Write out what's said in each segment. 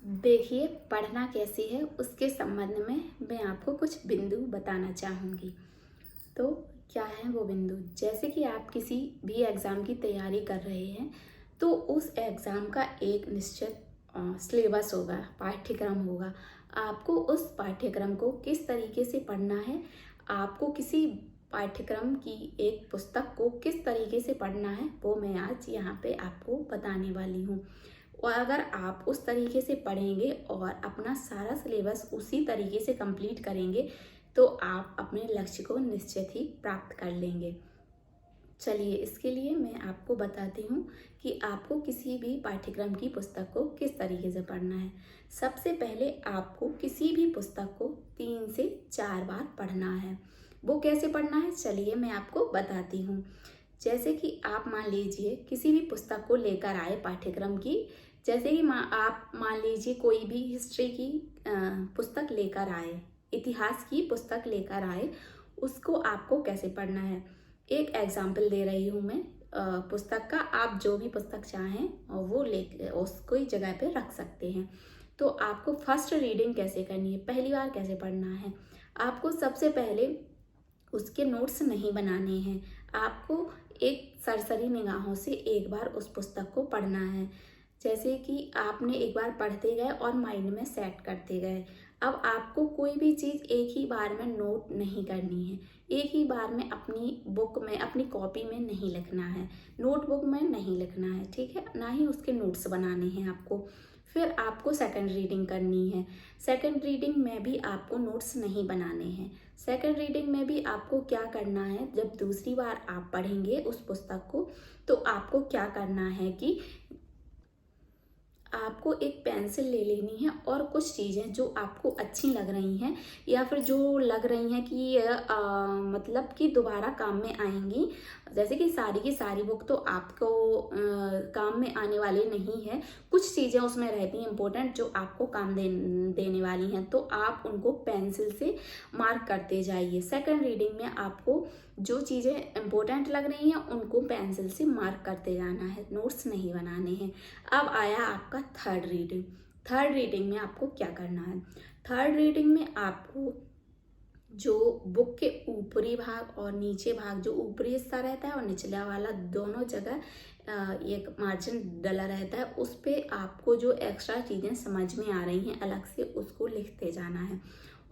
देखिए, पढ़ना कैसे है उसके संबंध में मैं आपको कुछ बिंदु बताना चाहूँगी। तो क्या है वो बिंदु? जैसे कि आप किसी भी एग्ज़ाम की तैयारी कर रहे हैं, तो उस एग्ज़ाम का एक निश्चित सिलेबस होगा, पाठ्यक्रम होगा। आपको उस पाठ्यक्रम को किस तरीके से पढ़ना है, आपको किसी पाठ्यक्रम की एक पुस्तक को किस तरीके से पढ़ना है, वो मैं आज यहाँ पे आपको बताने वाली हूँ। और अगर आप उस तरीके से पढ़ेंगे और अपना सारा सिलेबस उसी तरीके से कंप्लीट करेंगे, तो आप अपने लक्ष्य को निश्चित ही प्राप्त कर लेंगे। चलिए, इसके लिए मैं आपको बताती हूँ कि आपको किसी भी पाठ्यक्रम की पुस्तक को किस तरीके से पढ़ना है। सबसे पहले आपको किसी भी पुस्तक को 3 से 4 बार पढ़ना है। वो कैसे पढ़ना है, चलिए मैं आपको बताती हूँ। जैसे कि आप मान लीजिए किसी भी पुस्तक को लेकर आए पाठ्यक्रम की, जैसे कि आप मान लीजिए कोई भी हिस्ट्री की पुस्तक लेकर आए, इतिहास की पुस्तक लेकर आए, उसको आपको कैसे पढ़ना है। एक एग्जाम्पल दे रही हूँ मैं पुस्तक का। आप जो भी पुस्तक चाहें और वो ले उसको ही जगह पे रख सकते हैं। तो आपको फर्स्ट रीडिंग कैसे करनी है, पहली बार कैसे पढ़ना है। आपको सबसे पहले उसके नोट्स नहीं बनाने हैं। आपको एक सरसरी निगाहों से एक बार उस पुस्तक को पढ़ना है। जैसे कि आपने एक बार पढ़ते गए और माइंड में सेट करते गए। अब आपको कोई भी चीज़ एक ही बार में नोट नहीं करनी है। एक ही बार में अपनी बुक में, अपनी कॉपी में नहीं लिखना है, नोटबुक में नहीं लिखना है, ठीक है, ना ही उसके नोट्स बनाने हैं आपको। फिर आपको सेकंड रीडिंग करनी है। सेकंड रीडिंग में भी आपको नोट्स नहीं बनाने हैं। सेकंड रीडिंग में भी आपको क्या करना है, जब दूसरी बार आप पढ़ेंगे उस पुस्तक को, तो आपको क्या करना है कि आपको एक पेंसिल ले लेनी है और कुछ चीज़ें जो आपको अच्छी लग रही हैं या फिर जो लग रही हैं कि मतलब कि दोबारा काम में आएंगी। जैसे कि सारी की सारी बुक तो आपको काम में आने वाली नहीं है। कुछ चीज़ें उसमें रहती हैं इंपॉर्टेंट जो आपको काम देने वाली हैं, तो आप उनको पेंसिल से मार्क करते जाइए। सेकंड रीडिंग में आपको जो चीज़ें इंपॉर्टेंट लग रही हैं उनको पेंसिल से मार्क करते जाना है, नोट्स नहीं बनाने हैं। अब आया आपका थर्ड रीडिंग। थर्ड रीडिंग में आपको क्या करना है। थर्ड रीडिंग में आपको जो बुक के ऊपरी भाग और नीचे भाग, जो ऊपरी हिस्सा रहता है और निचला वाला, दोनों जगह एक मार्जिन डला रहता है, उस पे आपको जो एक्स्ट्रा चीज़ें समझ में आ रही हैं अलग से, उसको लिखते जाना है।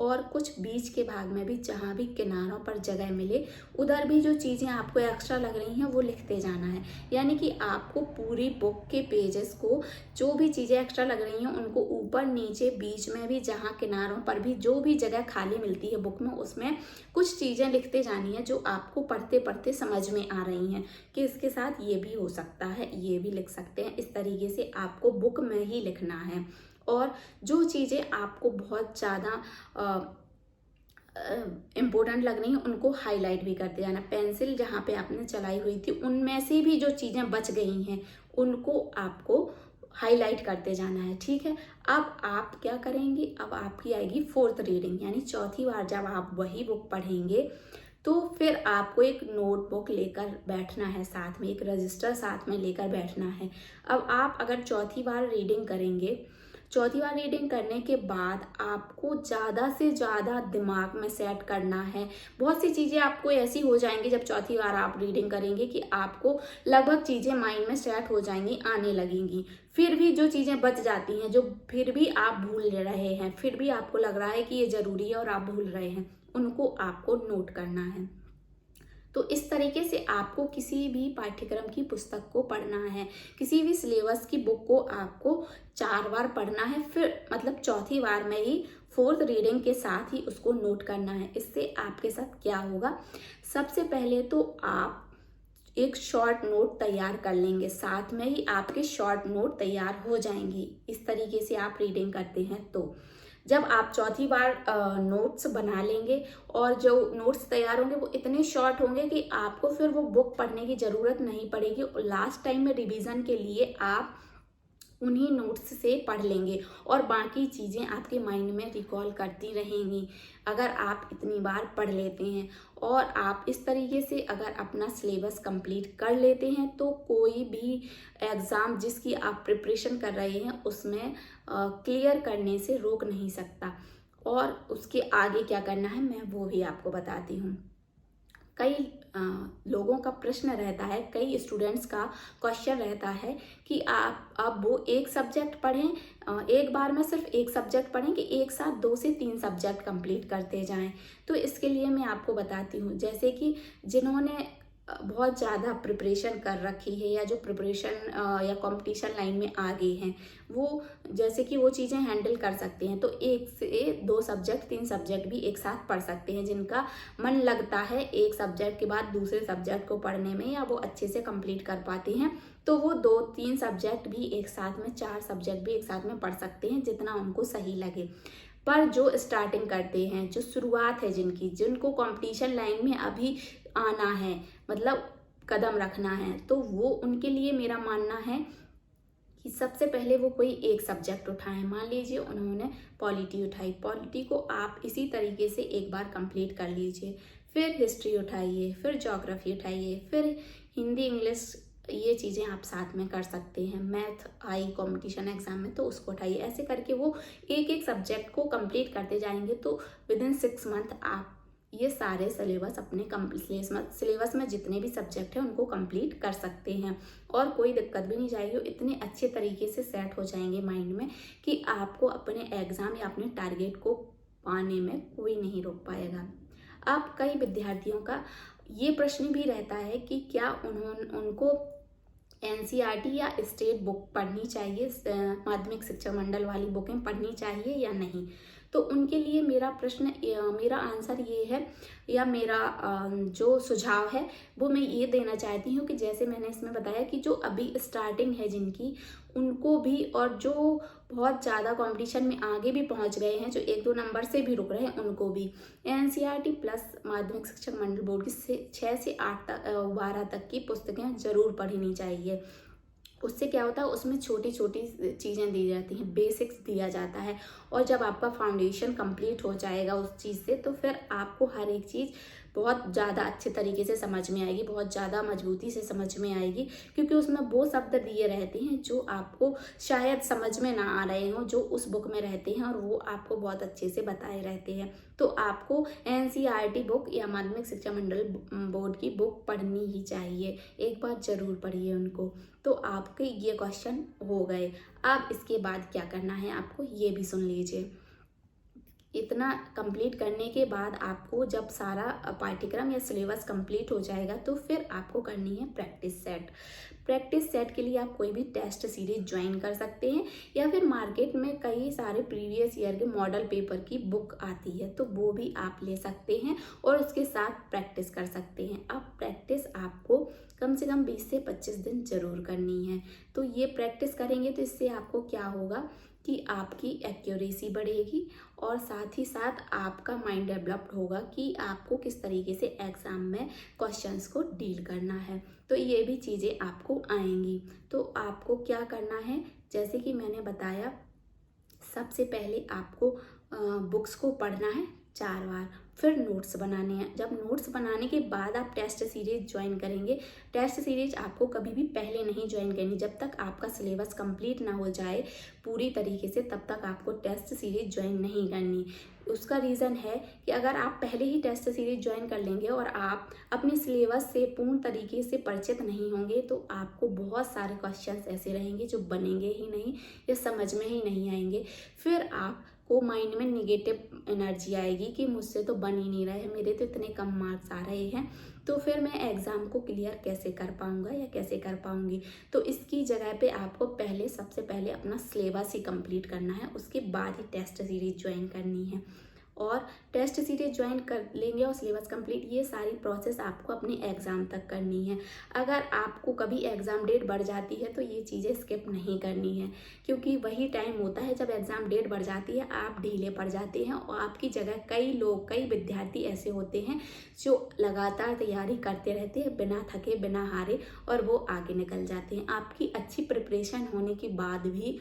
और कुछ बीच के भाग में भी, जहाँ भी किनारों पर जगह मिले, उधर भी जो चीज़ें आपको एक्स्ट्रा लग रही हैं वो लिखते जाना है। यानी कि आपको पूरी बुक के पेजेस को, जो भी चीज़ें एक्स्ट्रा लग रही हैं उनको ऊपर नीचे बीच में भी, जहाँ किनारों पर भी जो भी जगह खाली मिलती है बुक में, उसमें कुछ चीज़ें लिखते जानी है जो आपको पढ़ते पढ़ते समझ में आ रही हैं कि इसके साथ ये भी हो सकता है, ये भी लिख सकते हैं। इस तरीके से आपको बुक में ही लिखना है। और जो चीज़ें आपको बहुत ज़्यादा इम्पोर्टेंट लग रही हैं उनको हाईलाइट भी करते जाना। पेंसिल जहाँ पे आपने चलाई हुई थी उनमें से भी जो चीज़ें बच गई हैं उनको आपको हाईलाइट करते जाना है, ठीक है। अब आप क्या करेंगे, अब आपकी आएगी फोर्थ रीडिंग, यानी चौथी बार जब आप वही बुक पढ़ेंगे, तो फिर आपको एक नोटबुक लेकर बैठना है, साथ में एक रजिस्टर साथ में लेकर बैठना है। अब आप अगर चौथी बार रीडिंग करेंगे, चौथी बार रीडिंग करने के बाद आपको ज़्यादा से ज़्यादा दिमाग में सेट करना है। बहुत सी चीज़ें आपको ऐसी हो जाएंगी जब चौथी बार आप रीडिंग करेंगे कि आपको लगभग चीज़ें माइंड में सेट हो जाएंगी, आने लगेंगी। फिर भी जो चीज़ें बच जाती हैं, जो फिर भी आप भूल रहे हैं, फिर भी आपको लग रहा है कि ये ज़रूरी है और आप भूल रहे हैं, उनको आपको नोट करना है। तो इस तरीके से आपको किसी भी पाठ्यक्रम की पुस्तक को पढ़ना है। किसी भी सिलेबस की बुक को आपको 4 बार पढ़ना है, फिर मतलब चौथी बार में ही फोर्थ रीडिंग के साथ ही उसको नोट करना है। इससे आपके साथ क्या होगा, सबसे पहले तो आप एक शॉर्ट नोट तैयार कर लेंगे, साथ में ही आपके शॉर्ट नोट तैयार हो जाएंगी। इस तरीके से आप रीडिंग करते हैं तो जब आप चौथी बार नोट्स बना लेंगे और जो नोट्स तैयार होंगे वो इतने शॉर्ट होंगे कि आपको फिर वो बुक पढ़ने की ज़रूरत नहीं पड़ेगी। और लास्ट टाइम में रिवीजन के लिए आप उन्हीं नोट्स से पढ़ लेंगे और बाकी चीज़ें आपके माइंड में रिकॉल करती रहेंगी अगर आप इतनी बार पढ़ लेते हैं। और आप इस तरीके से अगर अपना सिलेबस कंप्लीट कर लेते हैं तो कोई भी एग्ज़ाम जिसकी आप प्रिपरेशन कर रहे हैं उसमें क्लियर करने से रोक नहीं सकता। और उसके आगे क्या करना है मैं वो भी आपको बताती हूँ। कई लोगों का प्रश्न रहता है, कई स्टूडेंट्स का क्वेश्चन रहता है कि आप अब वो एक सब्जेक्ट पढ़ें, एक बार में सिर्फ एक सब्जेक्ट पढ़ें कि एक साथ 2 से 3 सब्जेक्ट कंप्लीट करते जाएं। तो इसके लिए मैं आपको बताती हूँ, जैसे कि जिन्होंने बहुत ज़्यादा प्रिपरेशन कर रखी है या जो प्रिपरेशन या कंपटीशन लाइन में आगे हैं, वो जैसे कि वो चीज़ें हैंडल कर सकते हैं तो 1 से 2 सब्जेक्ट 3 सब्जेक्ट भी एक साथ पढ़ सकते हैं। जिनका मन लगता है एक सब्जेक्ट के बाद दूसरे सब्जेक्ट को पढ़ने में या वो अच्छे से कंप्लीट कर पाते हैं तो वो 2-3 सब्जेक्ट भी एक साथ में, 4 सब्जेक्ट भी एक साथ में पढ़ सकते हैं जितना उनको सही लगे। पर जो स्टार्टिंग करते हैं, जो शुरुआत है जिनको कंपटीशन लाइन में अभी आना है, मतलब कदम रखना है, तो वो उनके लिए मेरा मानना है कि सबसे पहले वो कोई एक सब्जेक्ट उठाएं। मान लीजिए उन्होंने पॉलिटी उठाई, पॉलिटी को आप इसी तरीके से एक बार कंप्लीट कर लीजिए। फिर हिस्ट्री उठाइए, फिर ज्योग्राफी उठाइए, फिर हिंदी इंग्लिश, ये चीज़ें आप साथ में कर सकते हैं। मैथ आई कॉम्पिटिशन एग्जाम में तो उसको उठाइए। ऐसे करके वो एक एक सब्जेक्ट को कंप्लीट करते जाएंगे तो विदिन 6 मंथ आप ये सारे सिलेबस अपने सिलेबस में जितने भी सब्जेक्ट हैं उनको कंप्लीट कर सकते हैं और कोई दिक्कत भी नहीं जाएगी। इतने अच्छे तरीके से सेट हो जाएंगे माइंड में कि आपको अपने एग्ज़ाम या अपने टारगेट को पाने में कोई नहीं रोक पाएगा। अब कई विद्यार्थियों का ये प्रश्न भी रहता है कि क्या उनको एनसीईआरटी या स्टेट बुक पढ़नी चाहिए, माध्यमिक शिक्षा मंडल वाली बुकें पढ़नी चाहिए या नहीं। तो उनके लिए मेरा आंसर ये है या मेरा जो सुझाव है वो मैं ये देना चाहती हूँ कि जैसे मैंने इसमें बताया कि जो अभी स्टार्टिंग है जिनकी, उनको भी, और जो बहुत ज़्यादा कंपटीशन में आगे भी पहुँच गए हैं, जो 1-2 नंबर से भी रुक रहे हैं, उनको भी एनसीईआरटी प्लस माध्यमिक शिक्षा मंडल बोर्ड की 6 से 12 तक की पुस्तकें जरूर पढ़नी चाहिए। उससे क्या होता है, उसमें छोटी छोटी चीज़ें दी जाती हैं, बेसिक्स दिया जाता है और जब आपका फाउंडेशन कंप्लीट हो जाएगा उस चीज़ से तो फिर आपको हर एक चीज़ बहुत ज़्यादा अच्छे तरीके से समझ में आएगी, बहुत ज़्यादा मजबूती से समझ में आएगी, क्योंकि उसमें वो शब्द दिए रहते हैं जो आपको शायद समझ में ना आ रहे हों, जो उस बुक में रहते हैं और वो आपको बहुत अच्छे से बताए रहते हैं। तो आपको एनसीईआरटी बुक या माध्यमिक शिक्षा मंडल बोर्ड की बुक पढ़नी ही चाहिए, एक बार ज़रूर पढ़िए उनको। तो आपके ये क्वेश्चन हो गए। अब इसके बाद क्या करना है आपको ये भी सुन लीजिए। इतना कंप्लीट करने के बाद आपको जब सारा पाठ्यक्रम या सिलेबस कंप्लीट हो जाएगा तो फिर आपको करनी है प्रैक्टिस सेट। प्रैक्टिस सेट के लिए आप कोई भी टेस्ट सीरीज ज्वाइन कर सकते हैं या फिर मार्केट में कई सारे प्रीवियस ईयर के मॉडल पेपर की बुक आती है तो वो भी आप ले सकते हैं और उसके साथ प्रैक्टिस कर सकते हैं। अब प्रैक्टिस आपको कम से कम 20 से 25 दिन जरूर करनी है। तो ये प्रैक्टिस करेंगे तो इससे आपको क्या होगा कि आपकी एक्यूरेसी बढ़ेगी और साथ ही साथ आपका माइंड डेवलप्ड होगा कि आपको किस तरीके से एग्ज़ाम में क्वेश्चंस को डील करना है। तो ये भी चीज़ें आपको आएंगी। तो आपको क्या करना है, जैसे कि मैंने बताया, सबसे पहले आपको बुक्स को पढ़ना है 4 बार, फिर नोट्स बनाने हैं। जब नोट्स बनाने के बाद आप टेस्ट सीरीज ज्वाइन करेंगे, टेस्ट सीरीज आपको कभी भी पहले नहीं ज्वाइन करनी, जब तक आपका सिलेबस कंप्लीट ना हो जाए पूरी तरीके से तब तक आपको टेस्ट सीरीज ज्वाइन नहीं करनी। उसका रीज़न है कि अगर आप पहले ही टेस्ट सीरीज ज्वाइन कर लेंगे और आप अपने सिलेबस से पूर्ण तरीके से परिचित नहीं होंगे तो आपको बहुत सारे क्वेश्चंस ऐसे रहेंगे जो बनेंगे ही नहीं या समझ में ही नहीं आएंगे। फिर आपको माइंड में निगेटिव एनर्जी आएगी कि मुझसे तो बन ही नहीं रहा है, मेरे तो इतने कम मार्क्स आ रहे हैं, तो फिर मैं एग्ज़ाम को क्लियर कैसे कर पाऊँगा या कैसे कर पाऊँगी। तो इसकी जगह पे आपको सबसे पहले अपना सिलेबस ही कंप्लीट करना है, उसके बाद ही टेस्ट सीरीज ज्वाइन करनी है। और टेस्ट सीरीज ज्वाइन कर लेंगे और सिलेबस कंप्लीट, ये सारी प्रोसेस आपको अपने एग्ज़ाम तक करनी है। अगर आपको कभी एग्ज़ाम डेट बढ़ जाती है तो ये चीज़ें स्किप नहीं करनी है, क्योंकि वही टाइम होता है जब एग्ज़ाम डेट बढ़ जाती है, आप ढीले पड़ जाते हैं और आपकी जगह कई विद्यार्थी ऐसे होते हैं जो लगातार तैयारी करते रहते हैं बिना थके बिना हारे, और वो आगे निकल जाते हैं। आपकी अच्छी प्रिपरेशन होने के बाद भी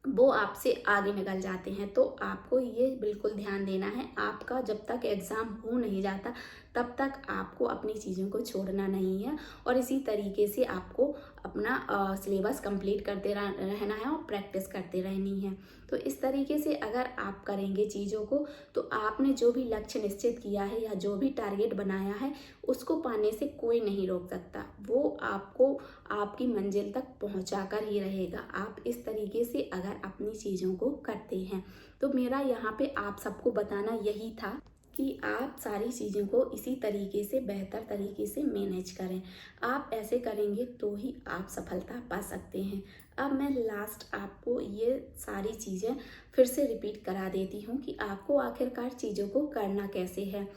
वो आपसे आगे निकल जाते हैं। तो आपको ये बिल्कुल ध्यान देना है, आपका जब तक एग्ज़ाम हो नहीं जाता तब तक आपको अपनी चीज़ों को छोड़ना नहीं है, और इसी तरीके से आपको अपना सिलेबस कंप्लीट करते रहना है और प्रैक्टिस करते रहनी है। तो इस तरीके से अगर आप करेंगे चीज़ों को, तो आपने जो भी लक्ष्य निश्चित किया है या जो भी टारगेट बनाया है उसको पाने से कोई नहीं रोक सकता। वो आपको आपकी मंजिल तक पहुंचा कर ही रहेगा, आप इस तरीके से अगर अपनी चीज़ों को करते हैं। तो मेरा यहाँ पे आप सबको बताना यही था कि आप सारी चीज़ों को इसी तरीके से बेहतर तरीके से मैनेज करें। आप ऐसे करेंगे तो ही आप सफलता पा सकते हैं। अब मैं लास्ट आपको ये सारी चीज़ें फिर से रिपीट करा देती हूँ कि आपको आखिरकार चीज़ों को करना कैसे है।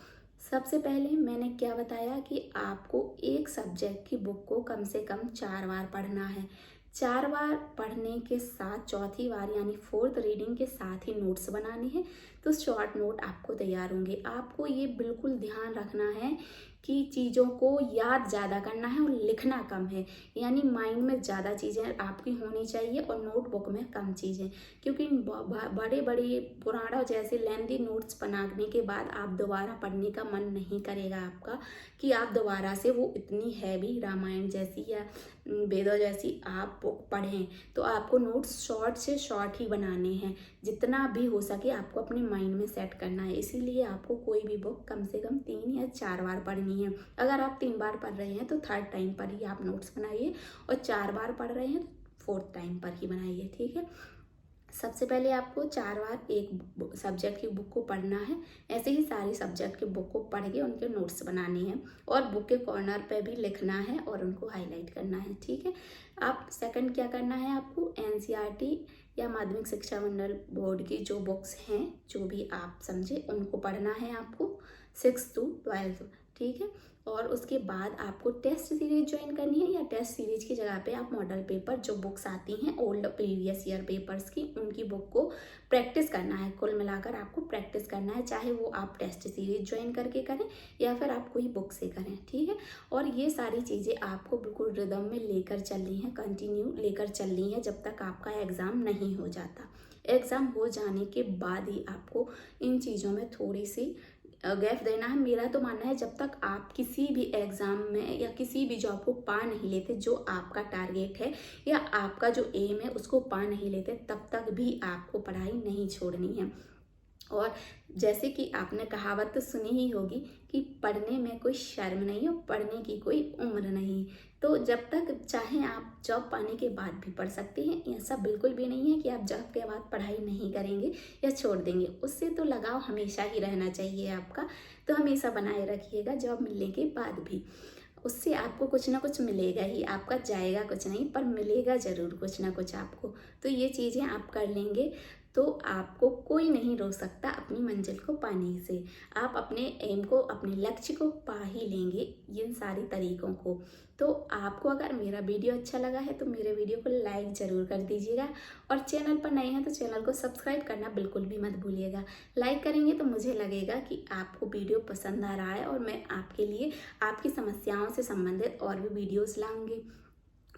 सबसे पहले मैंने क्या बताया कि आपको एक सब्जेक्ट की बुक को कम से कम 4 बार पढ़ना है। 4 बार पढ़ने के साथ चौथी बार यानी फोर्थ रीडिंग के साथ ही नोट्स बनाने हैं, तो शॉर्ट नोट आपको तैयार होंगे। आपको ये बिल्कुल ध्यान रखना है कि चीज़ों को याद ज़्यादा करना है और लिखना कम है, यानी माइंड में ज़्यादा चीज़ें आपकी होनी चाहिए और नोटबुक में कम चीज़ें, क्योंकि बड़े बड़े पुराना जैसे लेंथी नोट्स बनाने के बाद आप दोबारा पढ़ने का मन नहीं करेगा आपका, कि आप दोबारा से वो इतनी हैवी रामायण जैसी या वेदों जैसी आप बुक पढ़ें। तो आपको नोट्स शॉर्ट से शॉर्ट ही बनाने हैं, जितना भी हो सके आपको अपने माइंड में सेट करना है। इसीलिए आपको कोई भी बुक कम से कम 3 या 4 बार पढ़नी है। अगर आप 3 बार पढ़ रहे हैं तो थर्ड टाइम पर ही आप नोट्स बनाइए, और 4 बार पढ़ रहे हैं तो फोर्थ टाइम पर ही बनाइए, ठीक है। सबसे पहले आपको 4 बार एक सब्जेक्ट की बुक को पढ़ना है। ऐसे ही सारी सब्जेक्ट की बुक को पढ़ के उनके नोट्स बनाने हैं, और बुक के कॉर्नर पे भी लिखना है और उनको हाईलाइट करना है, ठीक है। आप सेकंड क्या करना है, आपको एनसीईआरटी या माध्यमिक शिक्षा मंडल बोर्ड की जो बुक्स हैं, जो भी आप समझे, उनको पढ़ना है आपको 6 to 12, ठीक है। और उसके बाद आपको टेस्ट सीरीज ज्वाइन करनी है, या टेस्ट सीरीज की जगह पे आप मॉडल पेपर जो बुक्स आती हैं ओल्ड प्रीवियस ईयर पेपर्स की, उनकी बुक को प्रैक्टिस करना है। कुल मिलाकर आपको प्रैक्टिस करना है, चाहे वो आप टेस्ट सीरीज ज्वाइन करके करें या फिर आप कोई बुक से करें, ठीक है। और ये सारी चीज़ें आपको बिल्कुल रिदम में लेकर चलनी है, कंटिन्यू लेकर चलनी है जब तक आपका एग्ज़ाम नहीं हो जाता। एग्ज़ाम हो जाने के बाद ही आपको इन चीज़ों में थोड़ी सी गैप देना है। मेरा तो मानना है जब तक आप किसी भी एग्ज़ाम में या किसी भी जॉब को पा नहीं लेते, जो आपका टारगेट है या आपका जो एम है उसको पा नहीं लेते, तब तक भी आपको पढ़ाई नहीं छोड़नी है। और जैसे कि आपने कहावत तो सुनी ही होगी कि पढ़ने में कोई शर्म नहीं और पढ़ने की कोई उम्र नहीं। तो जब तक चाहे आप जॉब पाने के बाद भी पढ़ सकते हैं, ऐसा बिल्कुल भी नहीं है कि आप जॉब के बाद पढ़ाई नहीं करेंगे या छोड़ देंगे। उससे तो लगाव हमेशा ही रहना चाहिए आपका, तो हमेशा बनाए रखिएगा जॉब मिलने के बाद भी। उससे आपको कुछ ना कुछ मिलेगा ही, आपका जाएगा कुछ नहीं पर मिलेगा ज़रूर कुछ ना कुछ आपको। तो ये चीज़ें आप कर लेंगे तो आपको कोई नहीं रोक सकता अपनी मंजिल को पाने से। आप अपने एम को, अपने लक्ष्य को पा ही लेंगे इन सारी तरीकों को। तो आपको अगर मेरा वीडियो अच्छा लगा है तो मेरे वीडियो को लाइक ज़रूर कर दीजिएगा, और चैनल पर नए हैं तो चैनल को सब्सक्राइब करना बिल्कुल भी मत भूलिएगा। लाइक करेंगे तो मुझे लगेगा कि आपको वीडियो पसंद आ रहा है, और मैं आपके लिए आपकी समस्याओं से संबंधित और भी वीडियोज़ लाऊंगी।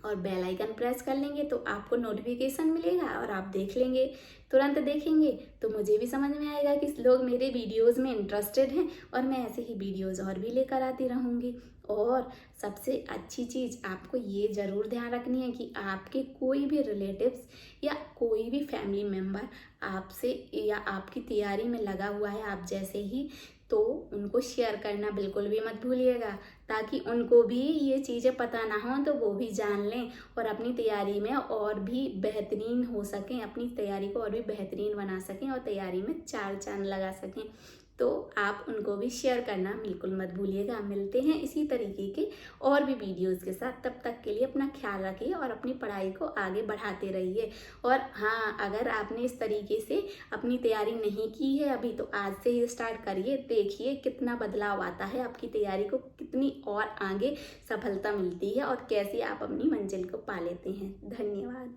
और बेल आइकन प्रेस कर लेंगे तो आपको नोटिफिकेशन मिलेगा और आप देख लेंगे, तुरंत देखेंगे तो मुझे भी समझ में आएगा कि लोग मेरे वीडियोस में इंटरेस्टेड हैं, और मैं ऐसे ही वीडियोस और भी लेकर आती रहूँगी। और सबसे अच्छी चीज़ आपको ये ज़रूर ध्यान रखनी है कि आपके कोई भी रिलेटिव्स या कोई भी फैमिली मेम्बर आपसे या आपकी तैयारी में लगा हुआ है आप जैसे ही, तो उनको शेयर करना बिल्कुल भी मत भूलिएगा, ताकि उनको भी ये चीज़ें पता ना हो तो वो भी जान लें और अपनी तैयारी में और भी बेहतरीन हो सकें, अपनी तैयारी को और भी बेहतरीन बना सकें और तैयारी में चार चांद लगा सकें। तो आप उनको भी शेयर करना बिल्कुल मत भूलिएगा। मिलते हैं इसी तरीके के और भी वीडियोज़ के साथ। तब तक के लिए अपना ख्याल रखिए और अपनी पढ़ाई को आगे बढ़ाते रहिए। और हाँ, अगर आपने इस तरीके से अपनी तैयारी नहीं की है अभी, तो आज से ही स्टार्ट करिए। देखिए कितना बदलाव आता है, आपकी तैयारी को कितनी और आगे सफलता मिलती है और कैसे आप अपनी मंजिल को पा लेते हैं। धन्यवाद।